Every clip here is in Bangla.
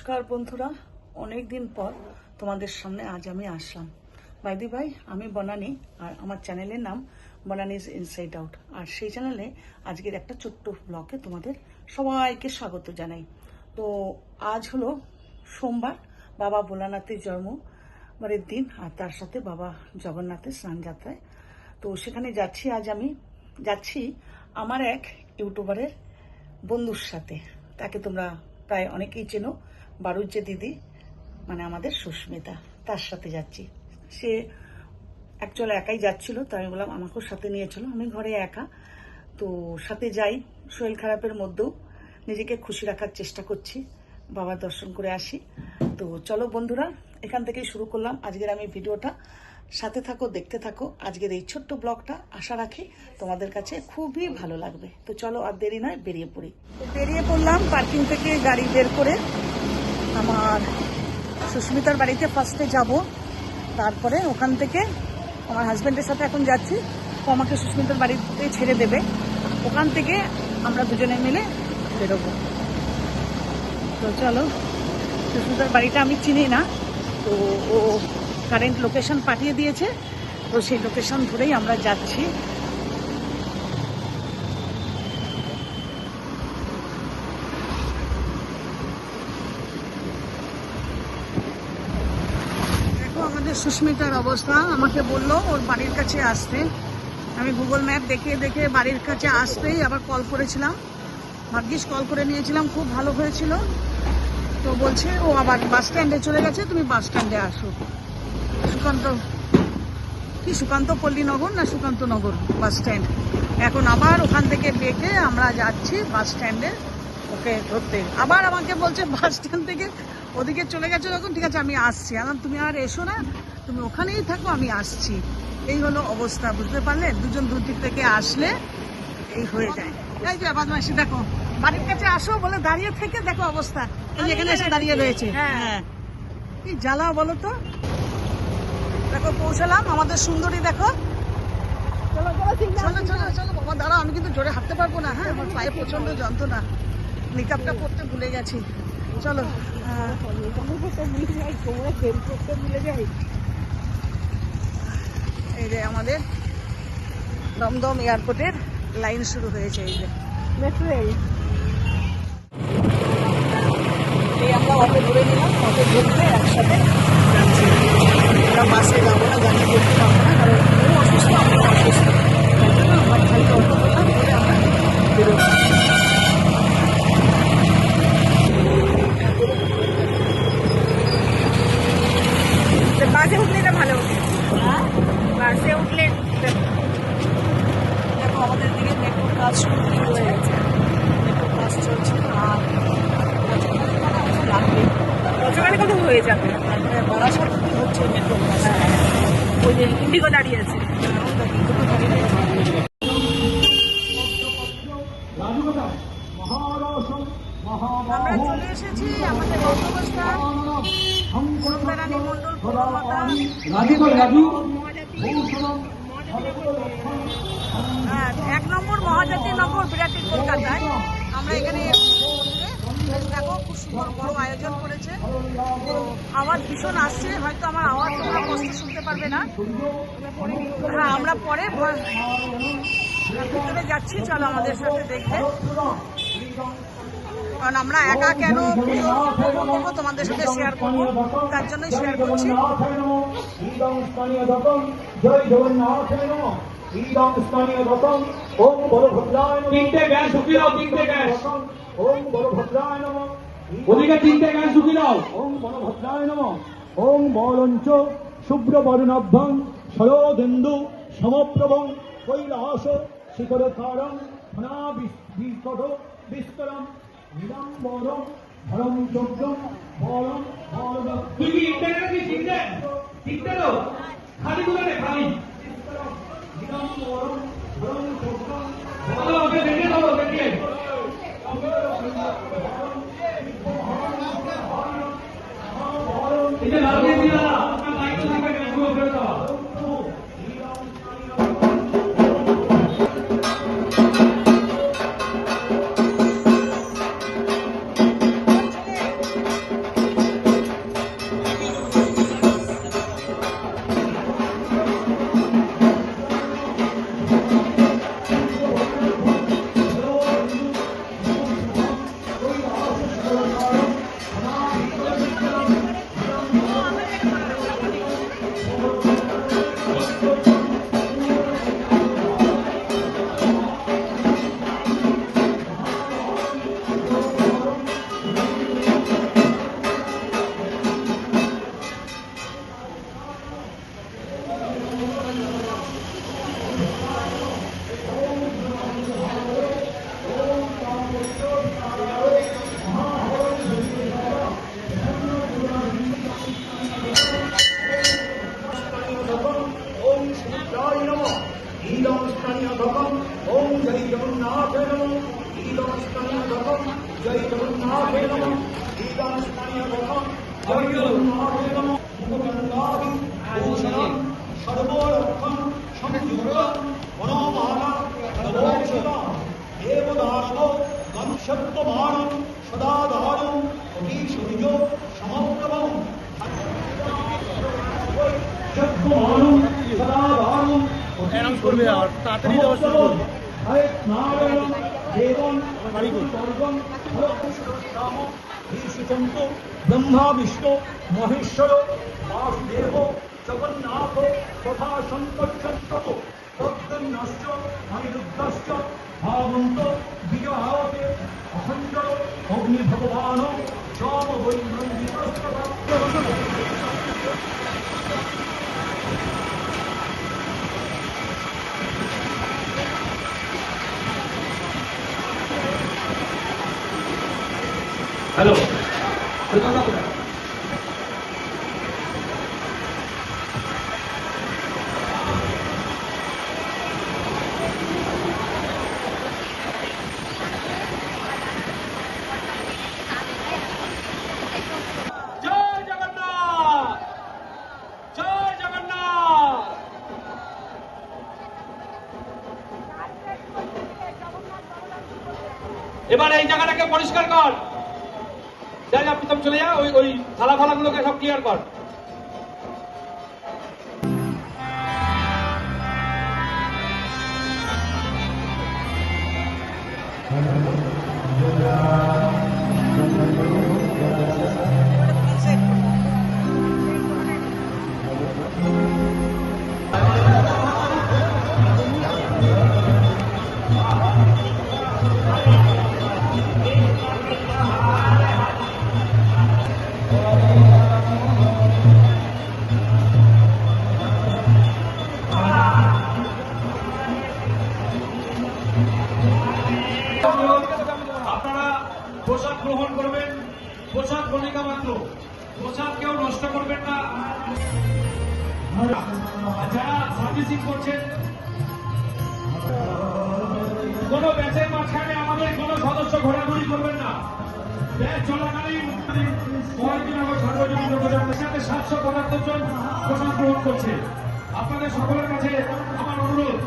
নমস্কার বন্ধুরা, অনেক দিন পর তোমাদের সামনে আজ আমি আসলাম। বাইদি ভাই, আমি বনানী, আর আমার চ্যানেলের নাম বনানীজ ইনসাইড আউট। আর সেই চ্যানেলে আজকের একটা ছোট্ট ব্লগে তোমাদের সবাইকে স্বাগত জানাই। তো আজ হলো সোমবার, বাবা ভোলানাথের জন্মবারের দিন, আর তার সাথে বাবা জগন্নাথের স্নান যাত্রায়। তো সেখানে যাচ্ছি। আজ আমি যাচ্ছি আমার এক ইউটিউবারের বন্ধুর সাথে। তাকে তোমরা প্রায় অনেকেই চেনো, বারুজ্জে দিদি, মানে আমাদের সুস্মিতা, তার সাথে যাচ্ছি। সে অ্যাকচুয়ালি একাই যাচ্ছিল, তো আমি বললাম আমাকেও সাথে নিয়ে চলো। আমি ঘরে একা, তো সাথে যাই। শরীর খারাপের মধ্যেও নিজেকে খুশি রাখার চেষ্টা করছি, বাবার দর্শন করে আসি। তো চলো বন্ধুরা, এখান থেকেই শুরু করলাম আজকের আমি ভিডিওটা। সাথে থাকো, দেখতে থাকো আজকের এই ছোট্ট ব্লগটা। আশা রাখি তোমাদের কাছে খুবই ভালো লাগবে। তো চলো আর দেরি নয়, বেরিয়ে পড়ি। বেরিয়ে পড়লাম পার্কিং থেকে গাড়ি বের করে। আমার সুস্মিতার বাড়িতে ফার্স্টে যাব, তারপরে ওখান থেকে আমার হাজব্যান্ডের সাথে এখন যাচ্ছি। ও আমাকে সুস্মিতার বাড়িতে ছেড়ে দেবে, ওখান থেকে আমরা দুজনে মিলে বেরোবো। তো চলো, সুস্মিতার বাড়িটা আমি চিনি না, তো ও কারেন্ট লোকেশন পাঠিয়ে দিয়েছে, তো সেই লোকেশন ধরেই আমরা যাচ্ছি। দেখো আমাদের সুস্মিতার অবস্থা। আমাকে বললো ওর বাড়ির কাছে আসতে। আমি গুগল ম্যাপ দেখে দেখে বাড়ির কাছে আসতেই আবার কল করেছিলাম, ভাগ্যিস কল করে নিয়েছিলাম, খুব ভালো হয়েছিল। তো বলছে ও আবার বাস স্ট্যান্ডে চলে গেছে, তুমি বাস স্ট্যান্ডে আসো। সুকান্ত পল্লীনগর না সুকান্তনগর বাস স্ট্যান্ড। এখন আবার ওখান থেকে বেঁকে আমরা যাচ্ছি বাস স্ট্যান্ডে ওকে ধরতে। আবার আমাকে বলছে বাস স্ট্যান্ড থেকে ওদিকে চলে গেছো যখন, ঠিক আছে আমি আসছি। এখন তুমি আর এসো না, তুমি ওখানেই থাকো, আমি আসছি। এই হলো অবস্থা, বুঝতে পারলে? দুজন দূর দিক থেকে আসলে এই হয়ে যায়। এই যে বদমাইশি, দেখো বাড়ির কাছে আসো বলে দাঁড়িয়ে থেকে দেখো অবস্থা, এই এখানে এসে দাঁড়িয়ে রয়েছে। হ্যাঁ, কি জ্বালা বলো তো। দেখো পৌঁছালাম, আমাদের সুন্দরী দেখো। চলো চলো চলো চলো বাবা, দাঁড়াও, আমি কিন্তু জোরে হাঁটতে পারবো না। হ্যাঁ, আমার পায়ে প্রচন্ড যন্ত্রণা, মেকআপটা করতে ভুলে গেছি। চলো, এই যে আমাদের দমদম এয়ারপোর্টের লাইন শুরু হয়েছে। এই যে মেট্রো রেল, এই আমরা অটো ধরে নিলাম, অটো ধরতে একসাথে যাচ্ছি। আমরা বাসে যাবো না, গাড়ি করতে পারবো না, কারণ ও অসুস্থ, আমরা অসুস্থ। আমার খালি অটো করলাম, ধরে আমরা বেরোবো। বাসে উঠলে এটা ভালো, বাসে উঠলে। দেখো আমাদের দিকে মেট্রোর কাজ শুরু হয়ে গেছে, মেট্রোর কাজ চলছে। আর লাগবে রচনার কথা হয়ে যাবে, বারাসাত হচ্ছে মেট্রোর কাজ। ওই যে ইন্ডিগো দাঁড়িয়ে আছে। আমরা চলে এসেছি আমাদের গন্তব্যস্থান সন্ধ্যারানী মন্ডল পৌরমাতা, হ্যাঁ 1 নম্বর মহাজাতি নগর, বিরাটি কলকাতায়। আমরা এখানে দেখো খুব সুন্দর বড় আয়োজন করেছে। তো আওয়াজ ভীষণ আসছে, হয়তো আমার আওয়াজ তোমরা কষ্ট শুনতে পারবে না। হ্যাঁ, আমরা পরে ভিতরে যাচ্ছি, চলো আমাদের সাথে দেখবে। কারণ আমরা একা কেন করবো, তোমাদের সাথে শেয়ার করবো, তার জন্যই শেয়ার করছি। ওদিকে 3টে গান শুকি দাও। ওম বলভদ্রায় নমঃ। ওম বলঞ্চ শুভ্রবর্ণাভ্যং শরদেন্দু সমপ্রভং কৈলাস শিখরকারং ফনাবিস্ফীকট বিস্তরম নিরম্বরম ধরম যজ্ঞম বলম বলদম। তুই কি ইন্টারনেট কি শিখতে তো খালি বলে রে, খালি নিরম্বরম ধরম যজ্ঞম বলো, ওকে দেখে দাও, দেখে এটা লাগিয়ে দিলা। আপনার দায়িত্ব থেকে শুরু করে দাও। জয় জগন্নাথ মুখগন্ধাদি ভূষণম সর্বরক্ষম সংযুক্ত মনোমানা সর্বোষণা দেবদানব গংশত্বমানম সদাধারম অতিশৌর্য সমগ্রম যজ্ঞমানম সদাধারম অ্যানাউন্স করবে আর তাড়াতাড়ি দেওয়া শুরু করবে। হরে নারায়ণ দেবন পরিবর্গম হরকৃষ্ণ শ্রীসুচন্ত ব্রহ্মা বিষ্ণু মহেশ্বর বাসুদেব জগন্নাথ তথা সংকর্ষন্ত তদ্দন্যশ্চ অনিরুদ্ধশ্চ ভাবন্ত বিজহাতে অখণ্ডর অগ্নি ভগবান সম হ্যালো জয় জগন্নাথ জয় জগন্নাথ এবার এই জায়গাটাকে পরিষ্কার কর যাই যা প্রথম চলে যা ওই থালা ফালাগুলোকে সব ক্লিয়ার কর আপনারা পোশাক গ্রহণ করবেন, পোশাক কণিকা মাত্র, পোশাক কেউ নষ্ট করবেন না। যারা সার্ভিসিং করছেন কোন ব্যাচের মাঝখানে আমাদের কোন সদস্য ঘোরাঘুরি করবেন না। ব্যাচ চলাকালীন কয়েকদিন আমার সার্বজনীন লোকজনের সাথে 775 জন পোশাক গ্রহণ করছে। আপনাদের সকলের কাছে আমার অনুরোধ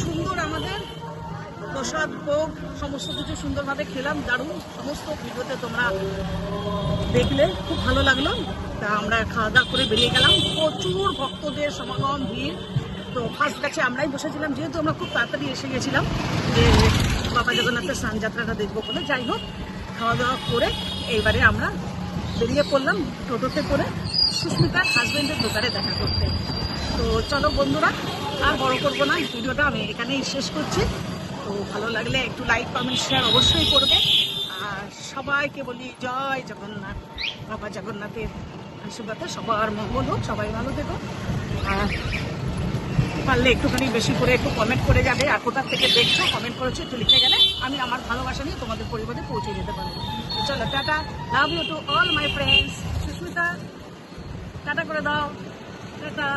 সুন্দর আমাদের প্রসাদ ভোগ সমস্ত কিছু সুন্দরভাবে খেলাম, দারুণ। সমস্ত ভিডিওতে তোমরা দেখলে, খুব ভালো লাগলো। তা আমরা খাওয়া দাওয়া করে বেরিয়ে গেলাম। প্রচুর ভক্তদের সমাগম, ভিড়। তো ফার্স্ট ব্যাচে আমরাই বসেছিলাম, যেহেতু আমরা খুব তাড়াতাড়ি এসে গেছিলাম যে বাবা জগন্নাথের স্নান যাত্রাটা দেখবো বলে। যাই হোক, খাওয়া দাওয়া করে এইবারে আমরা বেরিয়ে পড়লাম টোটোতে করে সুস্মিতার হাজবেন্ডের দোকানে দেখা করতে। তো চলো বন্ধুরা, আর বড় করবো না, ভিডিওটা আমি এখানেই শেষ করছি। তো ভালো লাগলে একটু লাইক কমেন্ট শেয়ার অবশ্যই করবে। আর সবাইকে বলি জয় জগন্নাথ। বাবা জগন্নাথের আশীর্বাদে সবার মঙ্গল হোক, সবাই ভালো থেকো। আর পারলে একটুখানি বেশি করে একটু কমেন্ট করে যাবে। আর কোথার থেকে দেখছো, কমেন্ট করেছো, একটু লিখে গেলে আমি আমার ভালোবাসা নিয়ে তোমাদের পরিবারে পৌঁছে যেতে পারবো। তো চলো, tata, love you to all my friends. Sushmita tata করে দাও, টাটা।